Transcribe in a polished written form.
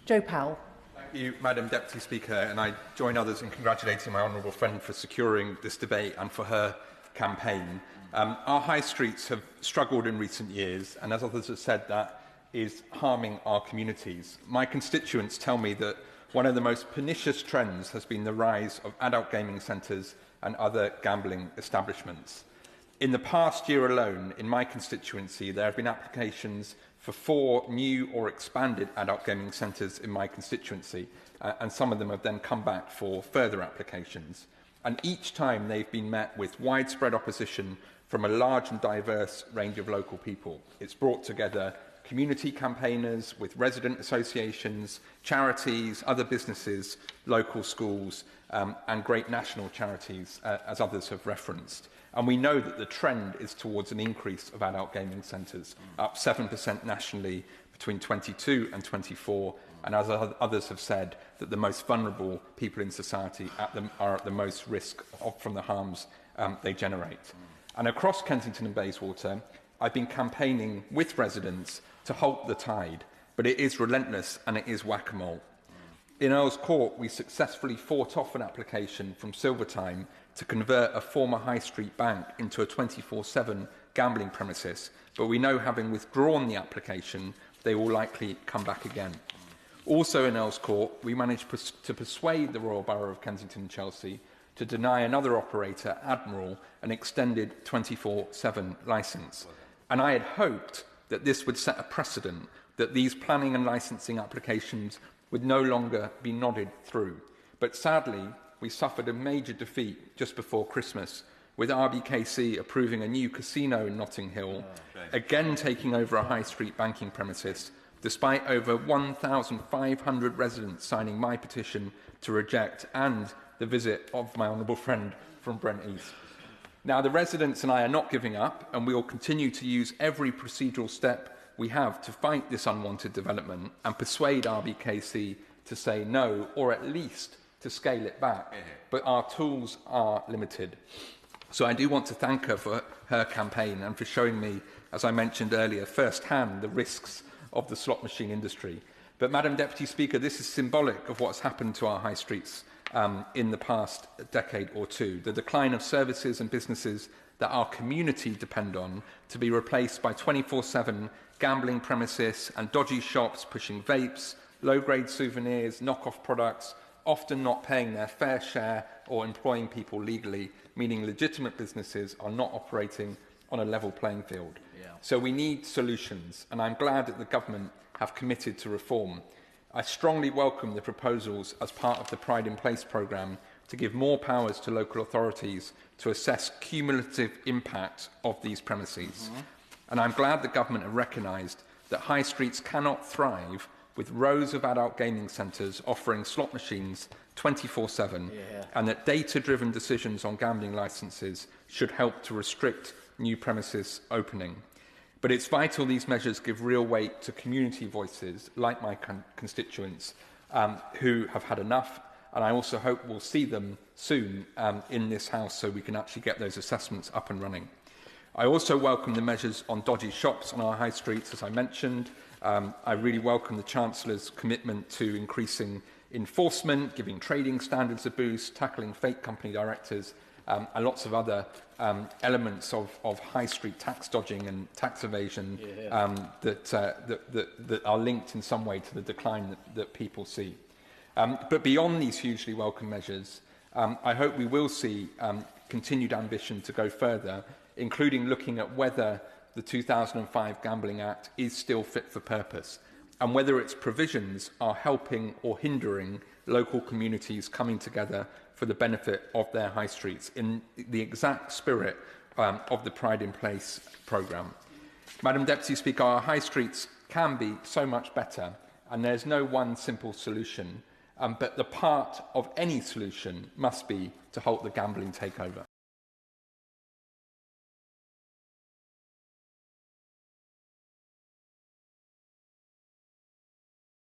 Joe Powell. Thank you, Madam Deputy Speaker, and I join others in congratulating my honourable friend for securing this debate and for her campaign. Our high streets have struggled in recent years, and as others have said, that is harming our communities. My constituents tell me that one of the most pernicious trends has been the rise of adult gaming centres and other gambling establishments. In the past year alone, in my constituency, there have been applications for 4 new or expanded adult gaming centres in my constituency, and some of them have then come back for further applications. And each time they've been met with widespread opposition from a large and diverse range of local people. It's brought together community campaigners with resident associations, charities, other businesses, local schools, and great national charities, as others have referenced. And we know that the trend is towards an increase of adult gaming centres, up 7% nationally between 22 and 24, and as others have said, that the most vulnerable people in society are at the most risk from the harms they generate. And across Kensington and Bayswater, I've been campaigning with residents to halt the tide, but it is relentless and it is whack-a-mole. In Earl's Court, we successfully fought off an application from Silvertime to convert a former high street bank into a 24/7 gambling premises, but we know, having withdrawn the application, they will likely come back again. Also in Earl's Court, we managed to persuade the Royal Borough of Kensington and Chelsea to deny another operator, Admiral, an extended 24/7 licence. And I had hoped that this would set a precedent, that these planning and licensing applications would no longer be nodded through. But sadly, we suffered a major defeat just before Christmas, with RBKC approving a new casino in Notting Hill, again taking over a high street banking premises, despite over 1,500 residents signing my petition to reject, and the visit of my honourable friend from Brent East. Now, the residents and I are not giving up, and we will continue to use every procedural step we have to fight this unwanted development and persuade RBKC to say no, or at least to scale it back. But our tools are limited. So I do want to thank her for her campaign and for showing me, as I mentioned earlier, firsthand the risks of the slot machine industry. But, Madam Deputy Speaker, this is symbolic of what's happened to our high streets in the past decade or two. The decline of services and businesses that our community depend on to be replaced by 24/7 gambling premises and dodgy shops pushing vapes, low-grade souvenirs, knock-off products, often not paying their fair share or employing people legally, meaning legitimate businesses are not operating on a level playing field. So we need solutions, and I'm glad that the government have committed to reform. I strongly welcome the proposals as part of the Pride in Place programme to give more powers to local authorities to assess cumulative impact of these premises. And I'm glad the government have recognised that high streets cannot thrive with rows of adult gaming centres offering slot machines 24/7, and that data-driven decisions on gambling licences should help to restrict new premises opening. But it's vital these measures give real weight to community voices, like my constituents, who have had enough, and I also hope we'll see them soon in this House so we can actually get those assessments up and running. I also welcome the measures on dodgy shops on our high streets, as I mentioned. I really welcome the Chancellor's commitment to increasing enforcement, giving trading standards a boost, tackling fake company directors, and lots of other elements of high street tax dodging and tax evasion that are linked in some way to the decline that people see. But beyond these hugely welcome measures, I hope we will see continued ambition to go further, including looking at whether the 2005 Gambling Act is still fit for purpose, and whether its provisions are helping or hindering local communities coming together for the benefit of their high streets in the exact spirit of the Pride in Place programme. Madam Deputy Speaker, our high streets can be so much better, and there's no one simple solution, but the part of any solution must be to halt the gambling takeover.